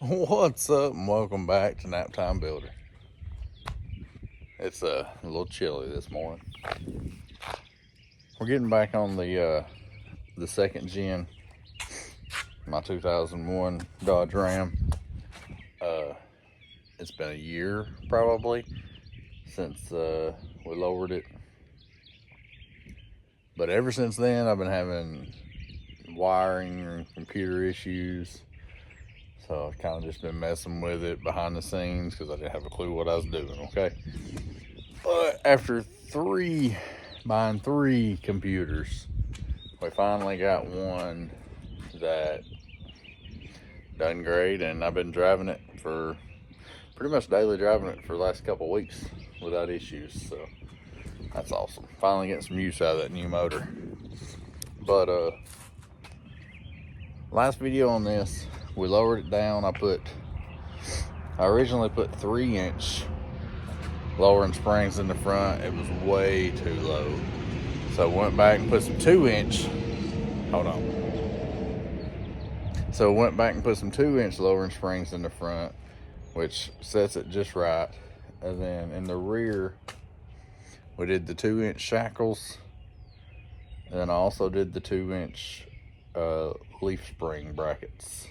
What's up, and welcome back to Naptime Builder. It's a little chilly this morning. We're getting back on the second gen, my 2001 Dodge Ram. It's been a year probably since we lowered it, but ever since then I've been having wiring and computer issues. So I've kind of just been messing with it behind the scenes because I didn't have a clue what I was doing, okay? But after buying three computers, we finally got one that done great, and I've been driving it for pretty much daily driving it for the last couple of weeks without issues. So that's awesome. Finally getting some use out of that new motor. But last video on this, we lowered it down. I originally put 3-inch lowering springs in the front. It was way too low. So went back and put some 2-inch. Hold on. So went back and put some 2-inch lowering springs in the front, which sets it just right. And then in the rear, we did the 2-inch shackles. And then I also did the 2-inch leaf spring brackets.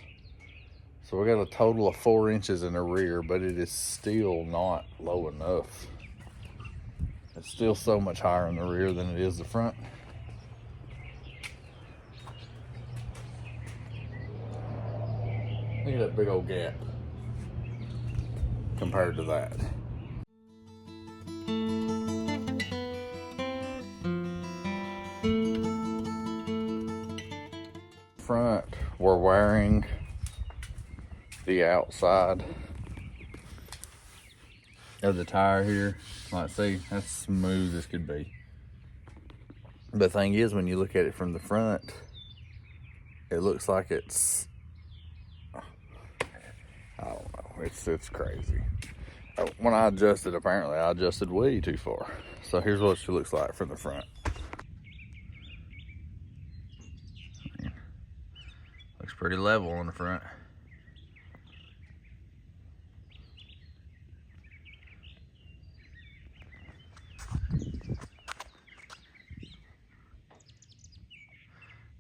So we got a total of 4 inches in the rear, but it is still not low enough. It's still so much higher in the rear than it is the front. Look at that big old gap compared to that. Front, we're wiring the outside of the tire here. Like, see, that's smooth as could be. The thing is, when you look at it from the front, it looks like it's, I don't know, it's crazy. When I adjusted, apparently I adjusted way too far. So here's what she looks like from the front. Looks pretty level on the front.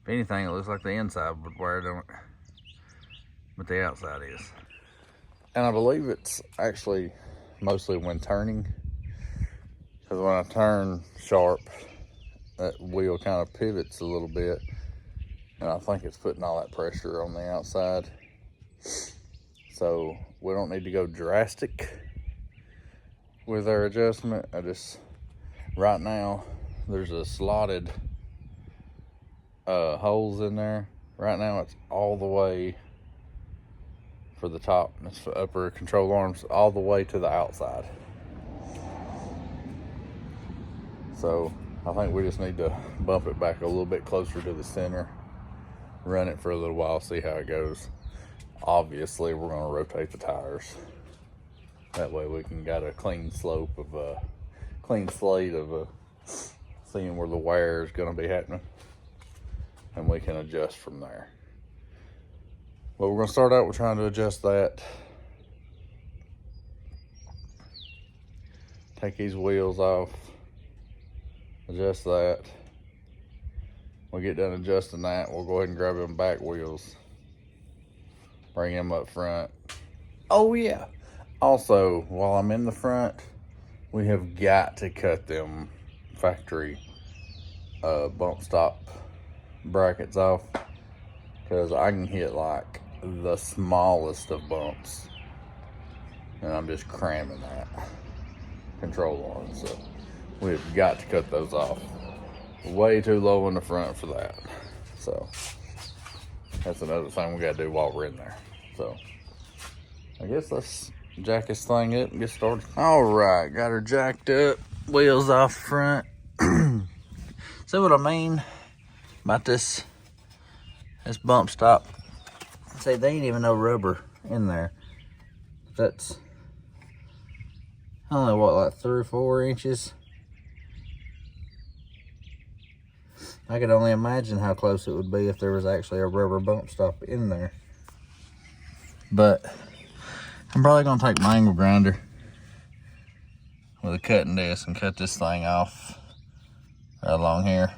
If anything, it looks like the inside would wear it on it, but the outside is. And I believe it's actually mostly when turning, because when I turn sharp, that wheel kind of pivots a little bit, and I think it's putting all that pressure on the outside. So we don't need to go drastic with our adjustment. Right now, there's a slotted holes in there. Right now it's all the way for the top, that's for upper control arms, all the way to the outside. So I think we just need to bump it back a little bit closer to the center, run it for a little while, see how it goes. Obviously we're going to rotate the tires, that way we can get a clean slope of clean slate of seeing where the wear is going to be happening, and we can adjust from there. But we're going to start out with trying to adjust that. Take these wheels off, adjust that. When we get done adjusting that, we'll go ahead and grab them back wheels, bring them up front. Oh yeah, also while I'm in the front, we have got to cut them factory bump stop brackets off, because I can hit like the smallest of bumps and I'm just cramming that control on. So we've got to cut those off. Way too low in the front for that. So that's another thing we got to do while we're in there. So I guess let's jack this thing up and get started. All right, got her jacked up, wheels off front. See what I mean about this bump stop? See, they ain't even no rubber in there. That's only what, like 3 or 4 inches. I could only imagine how close it would be if there was actually a rubber bump stop in there. But I'm probably gonna take my angle grinder with a cutting disc and cut this thing off right along here.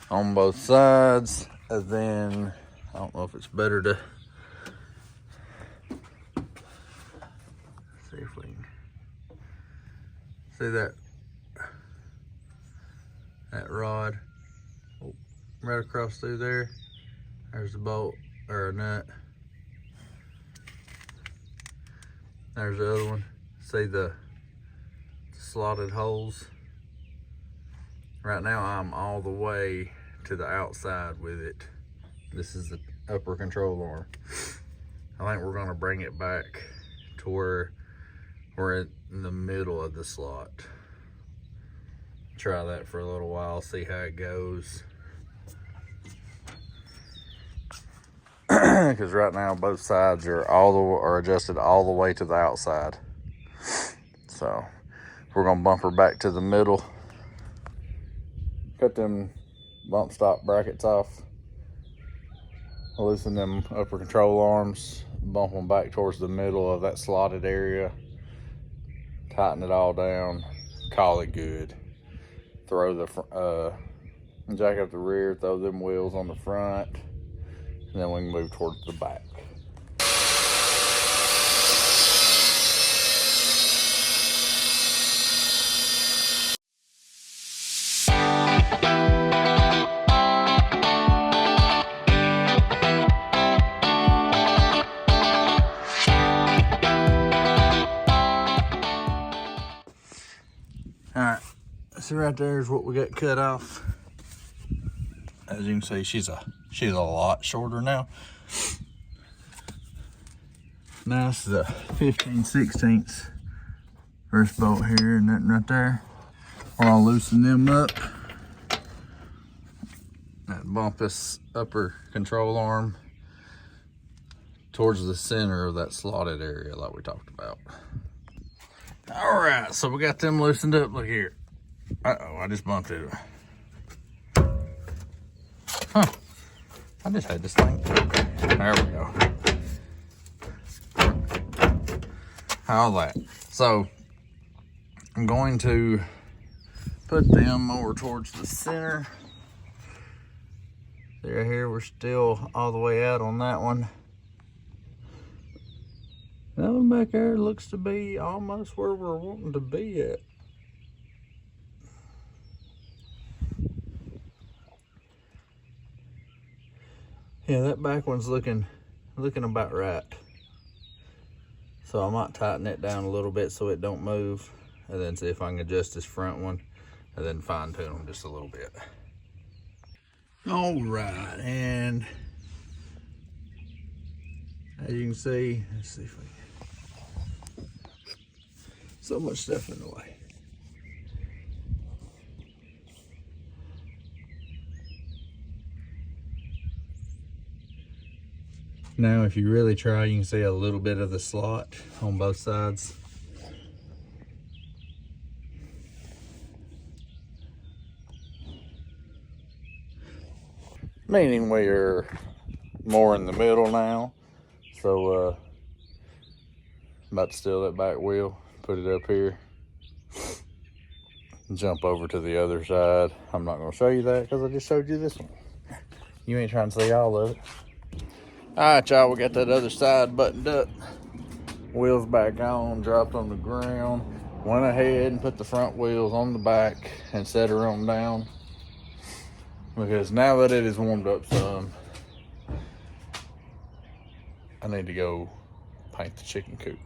On both sides, and then I don't know if it's better to see if we can see that rod right across through there. There's the bolt or a nut. There's the other one. See the slotted holes. Right now I'm all the way to the outside with it. This is the upper control arm. I think we're gonna bring it back to where we're in the middle of the slot. Try that for a little while, see how it goes. Because right now both sides are adjusted all the way to the outside. So we're gonna bumper back to the middle. Cut them bump stop brackets off, loosen them upper control arms, bump them back towards the middle of that slotted area, tighten it all down, call it good. Throw the jack up the rear, throw them wheels on the front, and then we can move towards the back. All right, so right there is what we got cut off. As you can see, she's a lot shorter now. Now this is a 15/16 first bolt here and that right there. We're gonna loosen them up and bump this upper control arm towards the center of that slotted area like we talked about. All right, so we got them loosened up. Look here. Uh-oh, I just bumped it. Huh, I just had this thing. There we go. All that. So I'm going to put them more towards the center. See right here, we're still all the way out on that one. That one back there looks to be almost where we're wanting to be at. Yeah, that back one's looking about right. So I might tighten it down a little bit so it don't move, and then see if I can adjust this front one, and then fine tune them just a little bit. All right, and as you can see, let's see if we can. So much stuff in the way. Now, if you really try, you can see a little bit of the slot on both sides. Meaning we are more in the middle now. So, about to steal that back wheel, put it up here, jump over to the other side. I'm not gonna show you that because I just showed you this one. You ain't trying to see all of it. All right, y'all, we got that other side buttoned up. Wheels back on, dropped on the ground. Went ahead and put the front wheels on the back and set her on down. Because now that it is warmed up some, I need to go paint the chicken coop.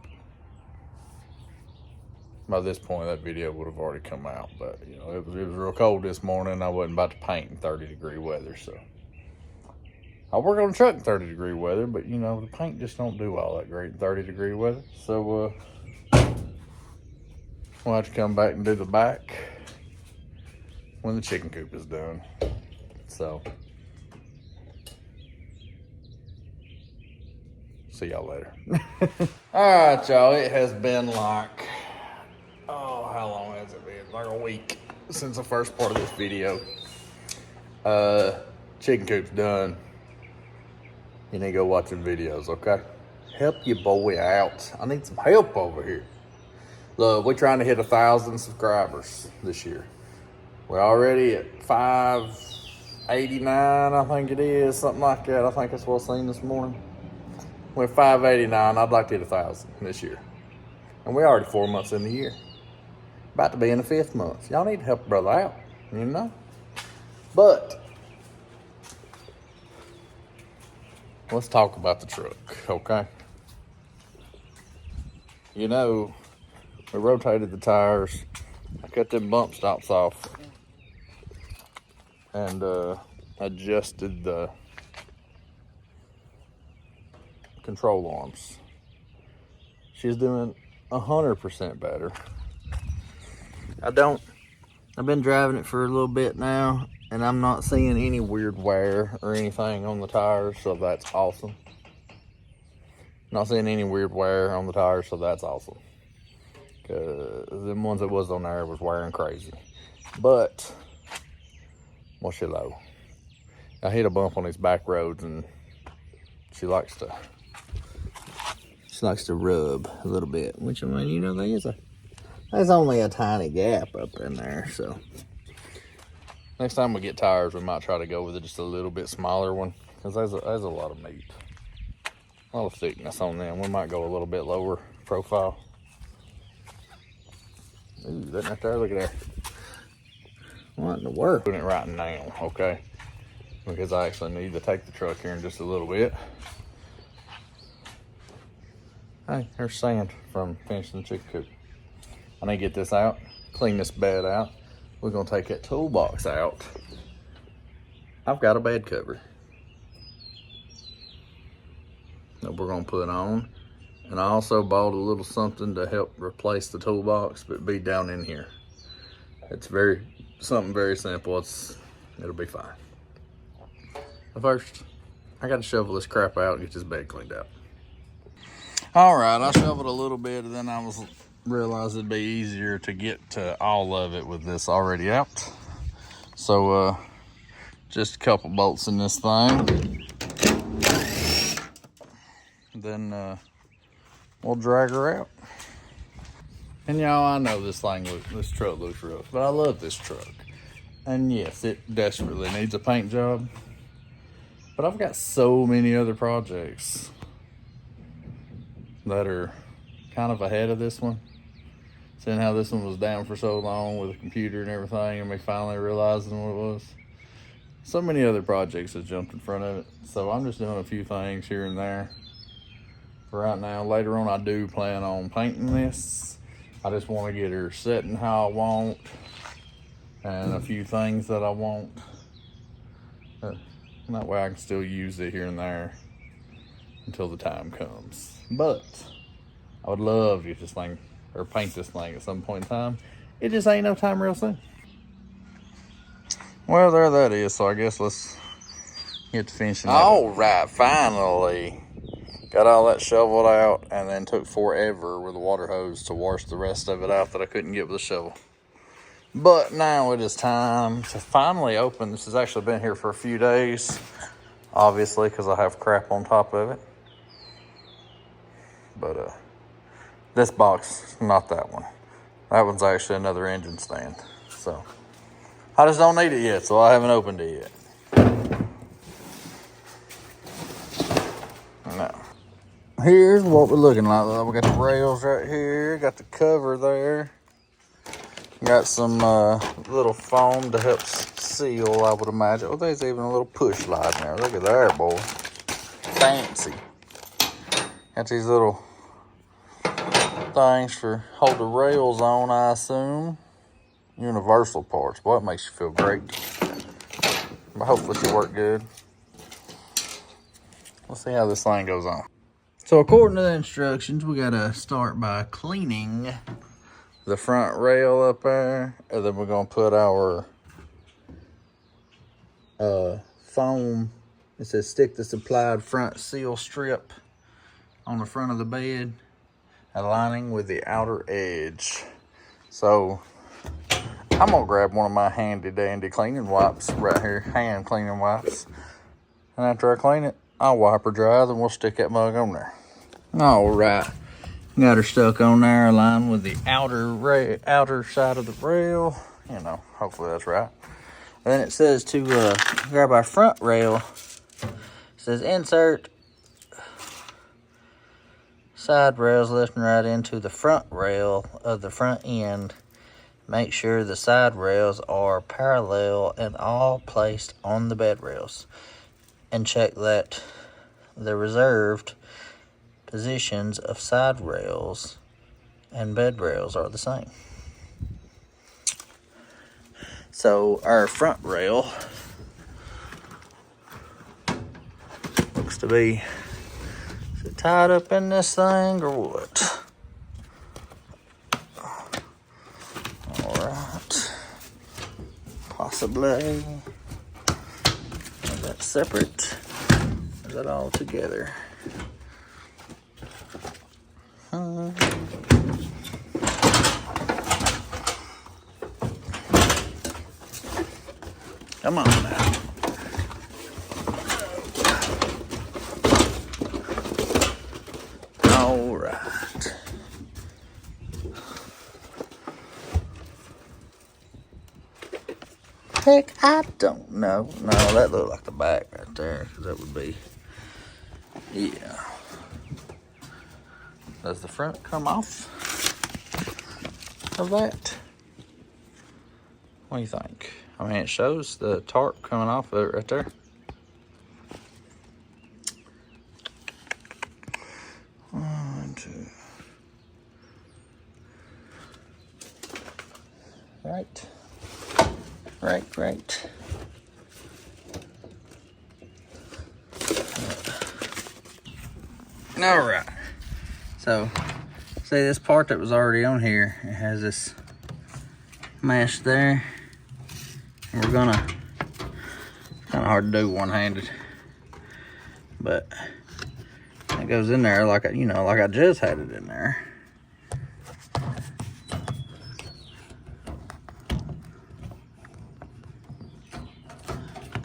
By this point, that video would have already come out, but you know, it was real cold this morning. I wasn't about to paint in 30-degree weather, so. I work on a truck in 30-degree weather, but you know, the paint just don't do all that great in 30-degree weather. So, we'll have to come back and do the back when the chicken coop is done. So, see y'all later. All right, y'all, it has been like, oh, how long has it been? Like a week since the first part of this video. chicken coop's done, you need to go watch them videos, okay? Help your boy out. I need some help over here. Look, we're trying to hit 1,000 subscribers this year. We're already at 589, I think it is, something like that. I think that's what I seen this morning. We're 589. I'd like to hit 1,000 this year. And we're already 4 months in the year. About to be in the 5th month. Y'all need to help a brother out, you know? But let's talk about the truck, okay? You know, we rotated the tires. I cut them bump stops off and adjusted the control arms. She's doing 100% better. I've been driving it for a little bit now, and I'm not seeing any weird wear or anything on the tires, so that's awesome. Not seeing any weird wear on the tires, so that's awesome. Cause them ones that was on there was wearing crazy. But, what's she low? I hit a bump on these back roads, and she likes to rub a little bit, which, I mean, you know, there's only a tiny gap up in there, so. Next time we get tires, we might try to go with just a little bit smaller one, because there's a lot of meat. A lot of thickness on them. We might go a little bit lower profile. Ooh, that right there, look at that. What in the world? Doing it right now, okay? Because I actually need to take the truck here in just a little bit. Hey, there's sand from finishing the chicken coop. I need to get this out, clean this bed out. We're gonna take that toolbox out. I've got a bed cover that we're gonna put on. And I also bought a little something to help replace the toolbox, but be down in here. It's something very simple. It'll be fine. But first, I gotta shovel this crap out and get this bed cleaned out. All right, I shoveled a little bit, and then I realized it'd be easier to get to all of it with this already out. So, just a couple bolts in this thing. Then, we'll drag her out. And y'all, I know this truck looks rough, but I love this truck. And yes, it desperately needs a paint job. But I've got so many other projects that are kind of ahead of this one. Seeing how this one was down for so long with the computer and everything, and me finally realizing what it was. So many other projects have jumped in front of it. So I'm just doing a few things here and there. For right now, later on I do plan on painting this. I just want to get her setting how I want. And a few things that I want. That way I can still use it here and there until the time comes. But I would love to get this thing, or paint this thing at some point in time. It just ain't no time real soon. Well, there that is. So I guess let's get to finishing. All right, finally. Got all that shoveled out, and then took forever with the water hose to wash the rest of it out that I couldn't get with the shovel. But now it is time to finally open. This has actually been here for a few days, obviously, because I have crap on top of it. But this box, not that one. That one's actually another engine stand. So I just don't need it yet, so I haven't opened it yet. No. Here's what we're looking like. We got the rails right here, got the cover there. Got some little foam to help seal, I would imagine. Oh, there's even a little push slide in there. Look at there, boy. Fancy. Got these little things for hold the rails on, I assume. Universal parts. Boy, it makes you feel great. But hopefully she'll work good. Let's see how this thing goes on. So according to the instructions, we gotta start by cleaning the front rail up there, and then we're gonna put our foam. It says stick the supplied front seal strip on the front of the bed, aligning with the outer edge. So I'm gonna grab one of my handy dandy cleaning wipes right here, hand cleaning wipes. And after I clean it, I'll wipe her dry, then we'll stick that mug on there. All right, got her stuck on there, aligned with the outer side of the rail. You know, hopefully that's right. And then it says to grab our front rail. It says insert side rails left and right into the front rail of the front end. Make sure the side rails are parallel and all placed on the bed rails. And check that the reserved positions of side rails and bed rails are the same. So our front rail looks to be, is it tied up in this thing or what? All right, possibly. Is that separate? Or is that all together? Come on now. All right. Heck, I don't know. No, that looked like the back right there, because that would be, yeah. Does the front come off of that? What do you think? I mean, it shows the tarp coming off of it right there. One, two. Right. All right. So, see this part that was already on here, it has this mesh there. And we're gonna, kind of hard to do one-handed, but it goes in there like, you know, like I just had it in there.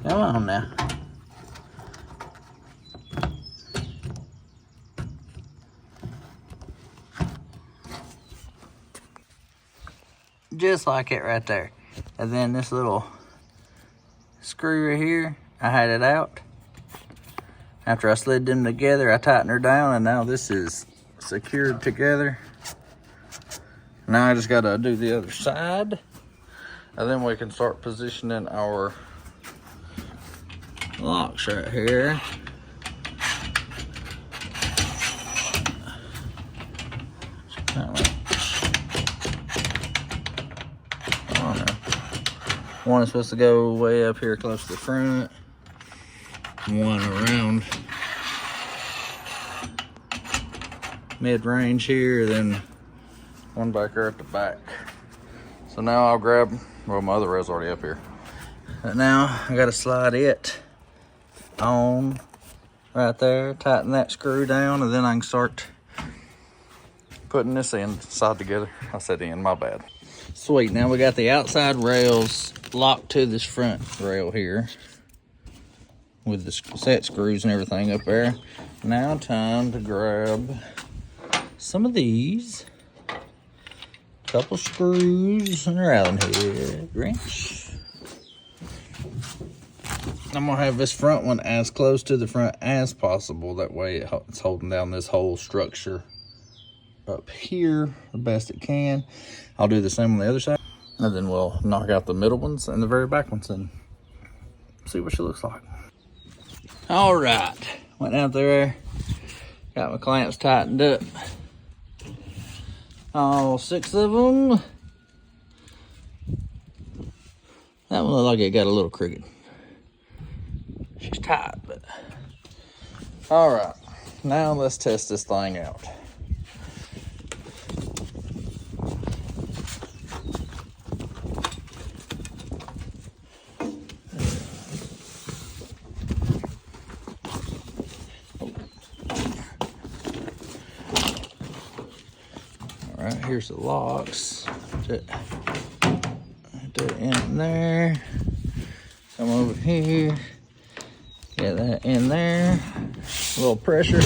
Come on now. Just like it right there. And then this little screw right here, I had it out. After I slid them together, I tightened her down, and now this is secured together. Now I just gotta do the other side, and then we can start positioning our locks right here. One is supposed to go way up here close to the front. One around mid-range here, then one back there at the back. So now I'll grab, well, my other rail's already up here. But now I gotta slide it on right there, tighten that screw down, and then I can start putting this inside together. I said in, my bad. Sweet, now we got the outside rails locked to this front rail here with the set screws and everything up there. Now time to grab some of these, couple screws and a Allen head wrench. I'm gonna have this front one as close to the front as possible. That way it's holding down this whole structure up here the best it can. I'll do the same on the other side, and then we'll knock out the middle ones and the very back ones and see what she looks like. All right, went out there, got my clamps tightened up, all 6 of them. That one looked like it got a little crooked. She's tight, but all right, now let's test this thing out. All right, here's the locks. in there. Come over here. Get that in there. A little pressure.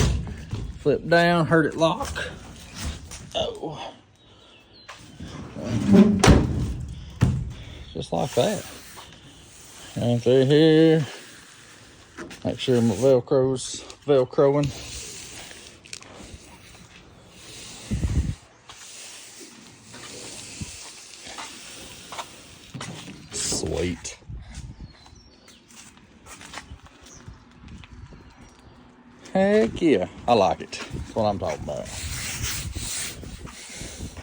Flip down, hurt it lock. Oh. Just like that. And through here. Make sure my Velcro's Velcroing. Sweet. Heck yeah, I like it. That's what I'm talking about.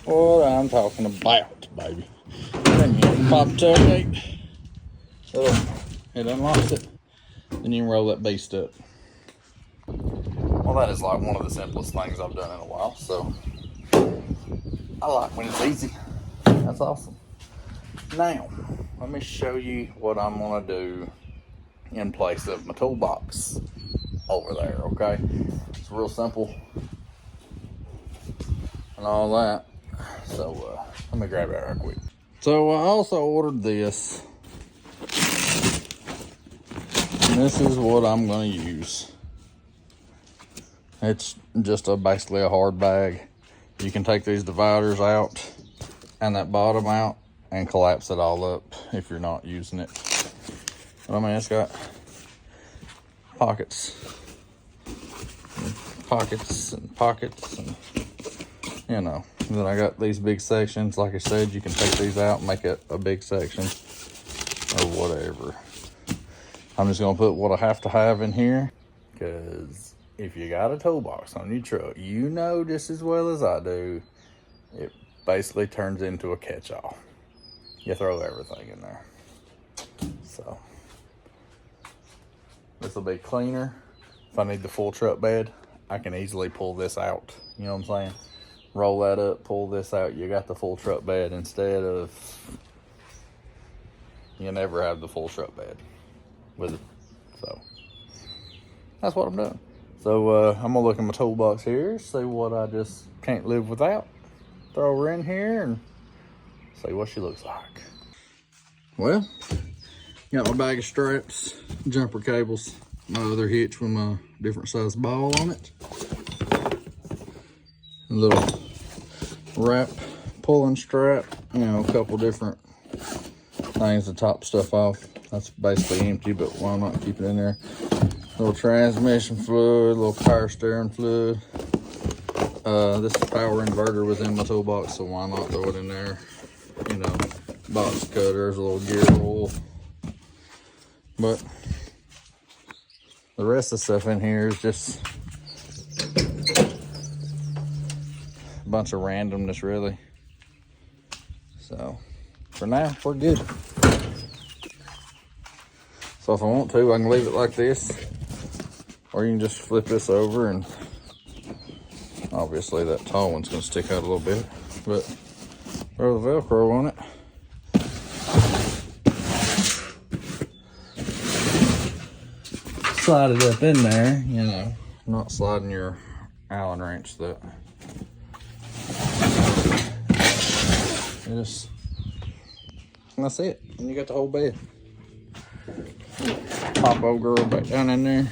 What I'm talking about, baby. Then you pop the tailgate. So it unlocks it. Then you can roll that beast up. Well, that is like one of the simplest things I've done in a while. So I like when it's easy. That's awesome. Now, let me show you what I'm gonna do in place of my toolbox over there, okay? It's real simple and all that. So let me grab it real quick. So I also ordered this. And this is what I'm gonna use. It's just basically a hard bag. You can take these dividers out and that bottom out and collapse it all up if you're not using it. But I mean, it's got pockets and pockets, and you know. And then I got these big sections. Like I said, you can take these out and make it a big section or whatever. I'm just gonna put what I have to have in here, because if you got a toolbox on your truck, you know just as well as I do, it basically turns into a catch-all. You throw everything in there. So this will be cleaner. If I need the full truck bed, I can easily pull this out. You know what I'm saying? Roll that up, pull this out. You got the full truck bed instead of, you never have the full truck bed with it. So that's what I'm doing. So I'm gonna look in my toolbox here, see what I just can't live without. Throw her in here and see what she looks like. Well, got my bag of straps, jumper cables, my other hitch with my different size ball on it. A little wrap pulling strap, you know, a couple different things to top stuff off. That's basically empty, but why not keep it in there? Little transmission fluid, little power steering fluid. This power inverter was in my toolbox, so why not throw it in there? You know, box cutters, a little gear oil. But the rest of the stuff in here is just a bunch of randomness, really. So for now, we're good. So if I want to, I can leave it like this, or you can just flip this over, and obviously that tall one's gonna stick out a little bit, but throw the Velcro on it. Slide it up in there, you know, not sliding your Allen wrench that. Just, and that's it. And you got the whole bed. Pop old girl back down in there.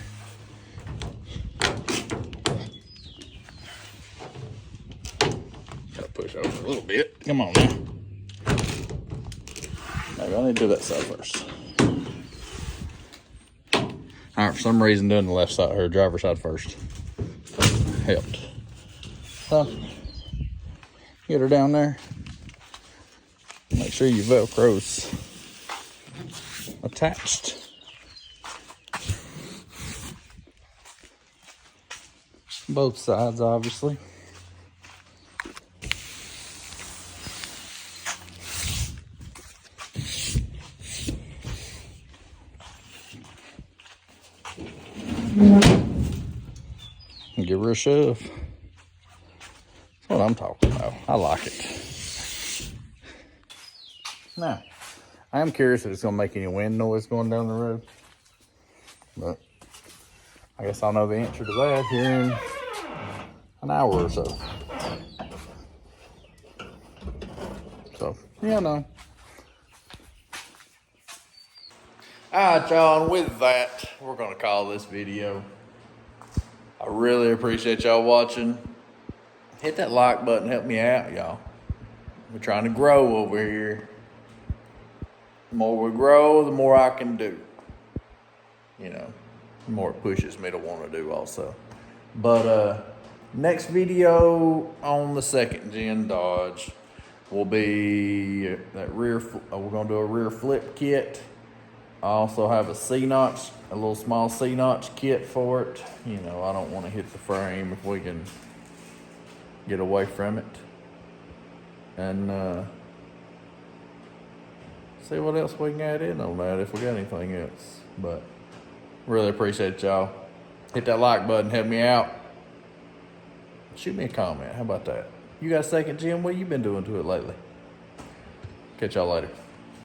Gotta push over a little bit. Come on now. Maybe I need to do that side first. All right, for some reason doing the left side, or driver's side first helped. So, get her down there. Make sure your Velcro's attached. Both sides, obviously. Give her a shove. That's what I'm talking about. I like it. Now, I am curious if it's going to make any wind noise going down the road. But I guess I'll know the answer to that here in an hour or so. So, yeah, no. Alright, y'all, and with that, we're gonna call this video. I really appreciate y'all watching. Hit that like button, help me out, y'all. We're trying to grow over here. The more we grow, the more I can do. You know, the more it pushes me to want to do also. But next video on the second gen Dodge will be that rear, we're gonna do a rear flip kit. I also have a C-notch, a little small C-notch kit for it. You know, I don't want to hit the frame if we can get away from it. And see what else we can add in on that if we got anything else. But really appreciate y'all. Hit that like button, help me out. Shoot me a comment, how about that? You got a second gen, what you been doing to it lately? Catch y'all later.